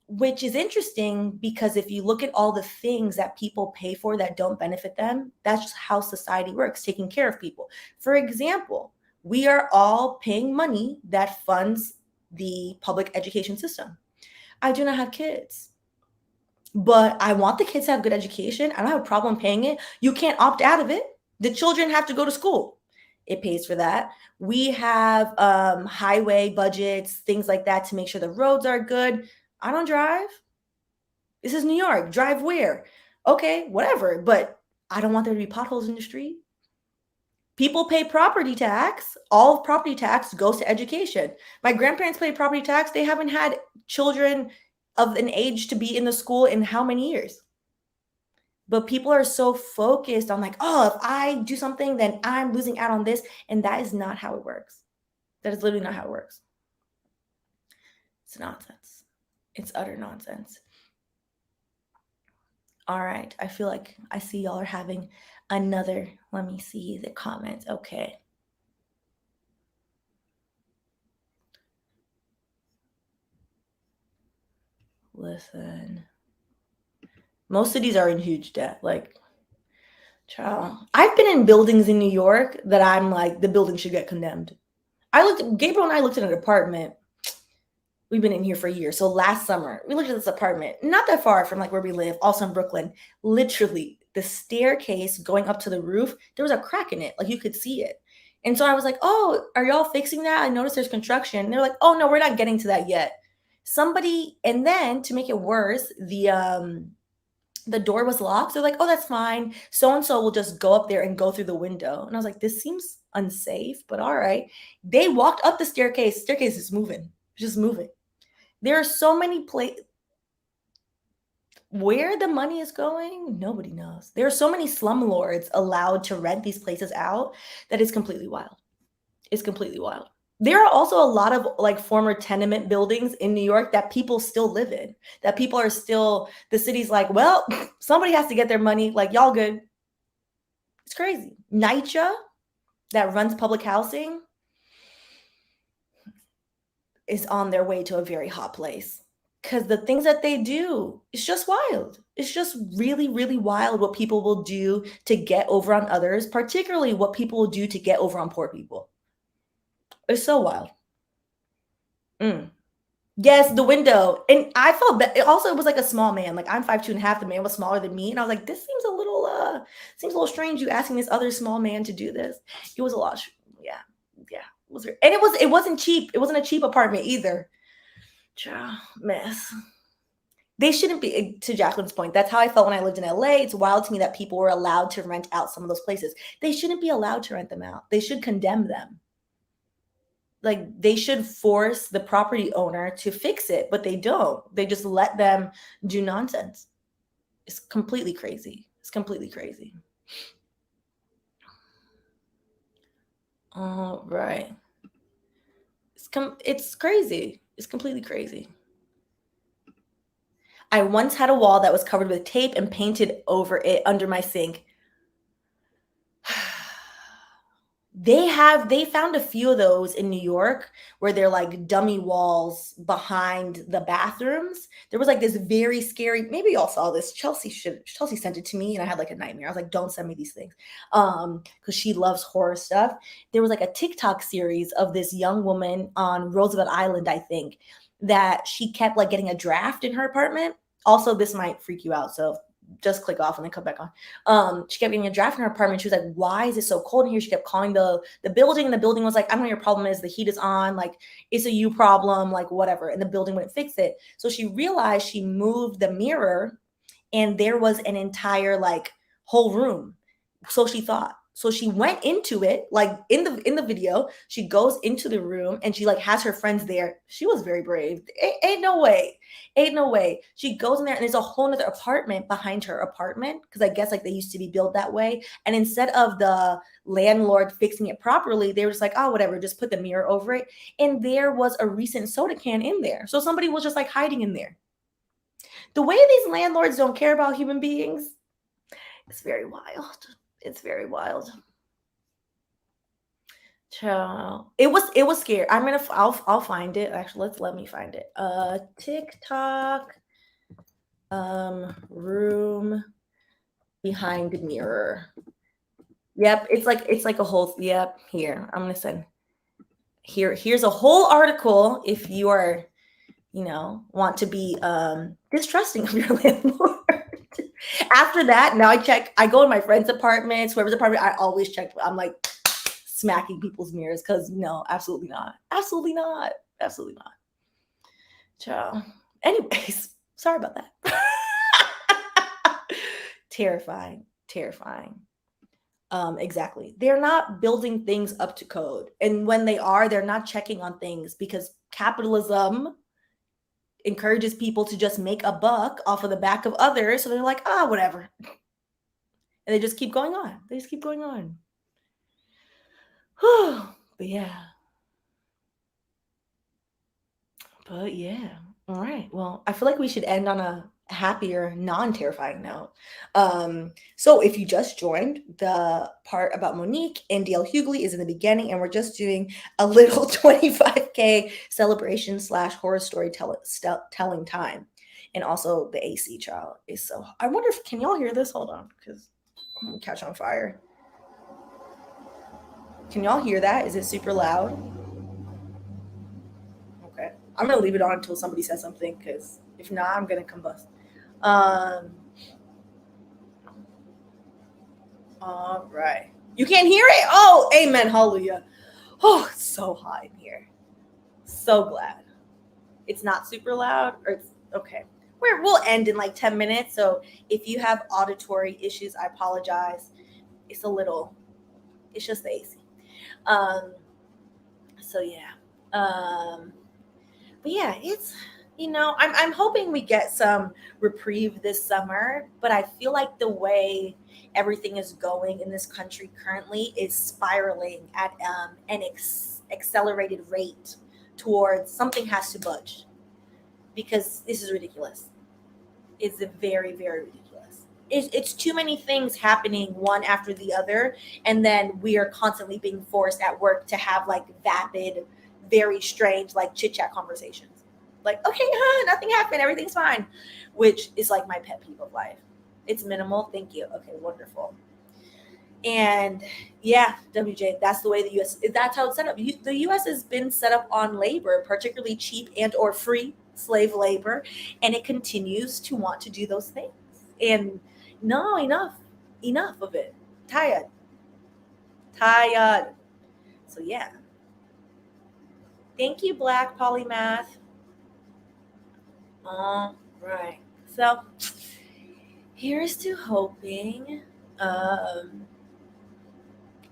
Which is interesting because if you look at all the things that people pay for that don't benefit them, that's just how society works, taking care of people. For example, we are all paying money that funds the public education system. I do not have kids, but I want the kids to have good education. I don't have a problem paying it. You can't opt out of it. The children have to go to school. It pays for that. We have highway budgets, things like that to make sure the roads are good. I don't drive. This is New York. Drive where? Okay, whatever. But I don't want there to be potholes in the street. People pay property tax. All of property tax goes to education. My grandparents pay property tax. They haven't had children of an age to be in the school in how many years? But people are so focused on like, oh, if I do something, then I'm losing out on this. And that is not how it works. That is literally not how it works. It's nonsense. It's utter nonsense. All right. I feel like I see y'all are having another. Let me see the comments. Okay. Listen. Most cities are in huge debt. Like, child. I've been in buildings in New York that I'm like, the building should get condemned. Gabriel and I looked at an apartment. We've been in here for a year. So last summer, we looked at this apartment, not that far from like where we live, also in Brooklyn. Literally, the staircase going up to the roof, there was a crack in it. Like you could see it. And so I was like, oh, are y'all fixing that? I noticed there's construction. And they're like, oh, no, we're not getting to that yet. And then to make it worse, the door was locked. They're like, oh, that's fine. So-and-so will just go up there and go through the window. And I was like, this seems unsafe, but all right. They walked up the staircase. Staircase is moving, just moving. There are so many places. Where the money is going, nobody knows. There are so many slumlords allowed to rent these places out that it's completely wild. It's completely wild. There are also a lot of like former tenement buildings in New York that people still live in, that people are still, the city's like, well, somebody has to get their money. Like, y'all good. It's crazy. NYCHA, that runs public housing, is on their way to a very hot place because the things that they do, it's just wild. It's just really, really wild what people will do to get over on others, particularly what people will do to get over on poor people. It's so wild. Yes, the window. And I felt bad. It was like a small man. Like I'm 5'2.5". The man was smaller than me. And I was like, this seems a little strange, you asking this other small man to do this. It was a lot. Yeah. And it wasn't cheap. It wasn't a cheap apartment either. Mess. They shouldn't be, to Jacqueline's point. That's how I felt when I lived in LA. It's wild to me that people were allowed to rent out some of those places. They shouldn't be allowed to rent them out. They should condemn them. Like they should force the property owner to fix it, but they don't. They just let them do nonsense. It's completely crazy. It's completely crazy. All right. It's crazy. It's completely crazy. I once had a wall that was covered with tape and painted over it under my sink. They found a few of those in New York where they're like dummy walls behind the bathrooms. There was like this very scary, maybe y'all saw this. Chelsea sent it to me and I had like a nightmare. I was like, don't send me these things. Because she loves horror stuff. There was like a TikTok series of this young woman on Roosevelt Island, I think, that she kept like getting a draft in her apartment. Also, this might freak you out. So just click off and then come back on. She kept getting a draft in her apartment. She was like, why is it so cold in here? She kept calling the building, and the building was like, I don't know what your problem is. The heat is on. Like, it's a you problem, like whatever. And the building wouldn't fix it. So she realized she moved the mirror and there was an entire like whole room. So she thought. So she went into it, like in the video, she goes into the room and she like has her friends there. She was very brave. Ain't no way. She goes in there and there's a whole nother apartment behind her apartment. Cause I guess like they used to be built that way. And instead of the landlord fixing it properly, they were just like, oh, whatever, just put the mirror over it. And there was a recent soda can in there. So somebody was just like hiding in there. The way these landlords don't care about human beings, it's very wild. It's very wild. Child. It was scary. I'll find it. Actually, let me find it. TikTok room behind mirror. Yep, it's like a whole, yep, here. I'm gonna send here's a whole article if you are want to be distrusting of your landlord. After that, now I go in my friend's apartments, whoever's apartment, I always check. I'm like smacking people's mirrors because no, absolutely not. Absolutely not. Absolutely not. Ciao. Anyways, sorry about that. Terrifying. Exactly. They're not building things up to code. And when they are, they're not checking on things because capitalism encourages people to just make a buck off of the back of others. So they're like, whatever. And they just keep going on. But yeah. All right. Well, I feel like we should end on a happier, non-terrifying note. So if you just joined, the part about Monique and DL Hughley is in the beginning, and we're just doing a little 25K celebration / horror story telling time. And also the AC child is so, I wonder if, can y'all hear this? Hold on, because I'm gonna catch on fire. Can y'all hear that? Is it super loud? Okay. I'm gonna leave it on until somebody says something, because if not, I'm gonna combust. All right. You can't hear it? Oh, amen, hallelujah. Oh, it's so hot in here. So glad. It's not super loud, or it's okay. We'll end in like 10 minutes. So if you have auditory issues, I apologize. It's just the AC. So yeah. But yeah, it's, I'm hoping we get some reprieve this summer, but I feel like the way everything is going in this country currently is spiraling at an accelerated rate towards something has to budge, because this is ridiculous. It's very, very ridiculous. It's too many things happening one after the other, and then we are constantly being forced at work to have like vapid, very strange, like chit chat conversations. Like, okay, nothing happened, everything's fine, which is like my pet peeve of life. It's minimal, thank you. Okay, wonderful. And yeah, WJ, that's the way the U.S. That's how it's set up. The U.S. has been set up on labor, particularly cheap and or free slave labor, and it continues to want to do those things. And no, enough of it. Tired. So yeah. Thank you, Black Polymath. All right. So here's to hoping.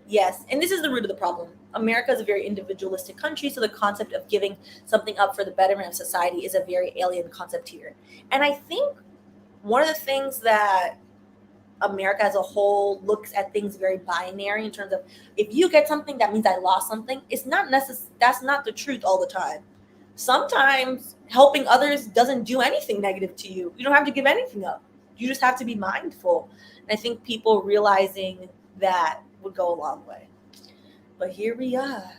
Yes, and this is the root of the problem. America is a very individualistic country, so the concept of giving something up for the betterment of society is a very alien concept here. And I think one of the things that America as a whole looks at things very binary in terms of, if you get something, that means I lost something. It's not that's not the truth all the time. Sometimes helping others doesn't do anything negative to you. You don't have to give anything up. You just have to be mindful. And I think people realizing that would go a long way. But here we are.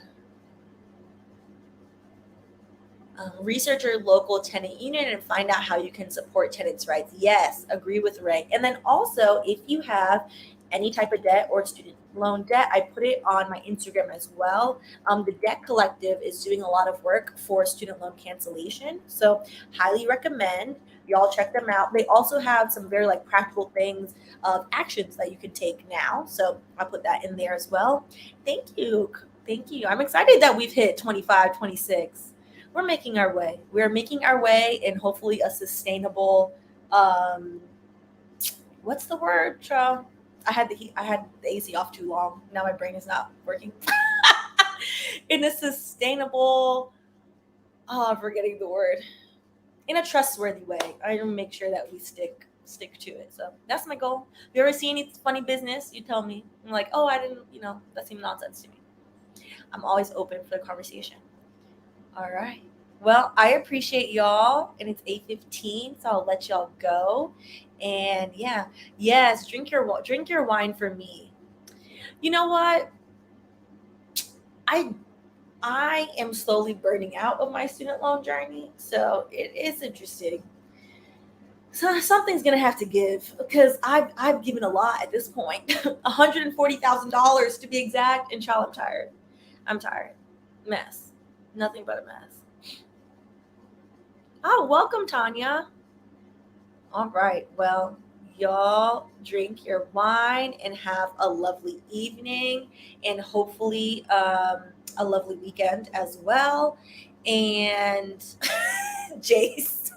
Research your local tenant union and find out how you can support tenants' rights. Yes, agree with Ray. And then also, if you have any type of debt or student loan debt, I put it on my Instagram as well. The Debt Collective is doing a lot of work for student loan cancellation. So highly recommend y'all check them out. They also have some very like practical things of actions that you can take now. So I'll put that in there as well. Thank you. I'm excited that we've hit 25, 26. We're making our way. We're making our way in hopefully a sustainable, what's the word, Cho? I had the AC off too long. Now my brain is not working. In a sustainable, I'm forgetting the word. In a trustworthy way. I want to make sure that we stick to it. So that's my goal. If you ever see any funny business, you tell me. I'm like, oh, I didn't, that seemed nonsense to me. I'm always open for the conversation. All right. Well, I appreciate y'all, and it's 8:15, so I'll let y'all go. And yeah, yes, drink your wine for me. You know what? I am slowly burning out of my student loan journey, so it is interesting. So something's gonna have to give, because I've given a lot at this point, $140,000 to be exact. And child, I'm tired. Mess, nothing but a mess. Oh, welcome, Tanya. All right. Well, y'all drink your wine and have a lovely evening and hopefully a lovely weekend as well. And Jace,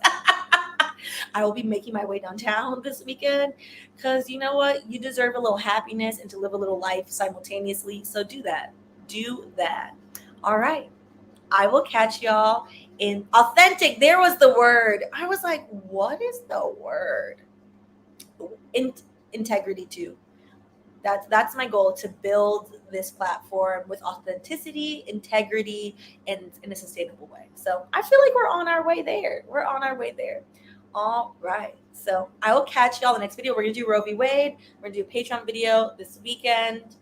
I will be making my way downtown this weekend because you know what? You deserve a little happiness and to live a little life simultaneously. So do that. Do that. All right. I will catch y'all in authentic. There was the word. I was like, what is the word? In, integrity too. That's my goal, to build this platform with authenticity, integrity, and in a sustainable way. So I feel like we're on our way there. We're on our way there. All right. So I will catch y'all in the next video. We're gonna do Roe v. Wade. We're gonna do a Patreon video this weekend.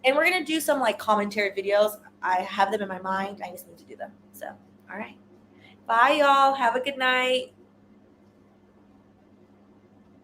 And we're gonna do some like commentary videos. I have them in my mind. I just need to do them. So, all right. Bye, y'all. Have a good night.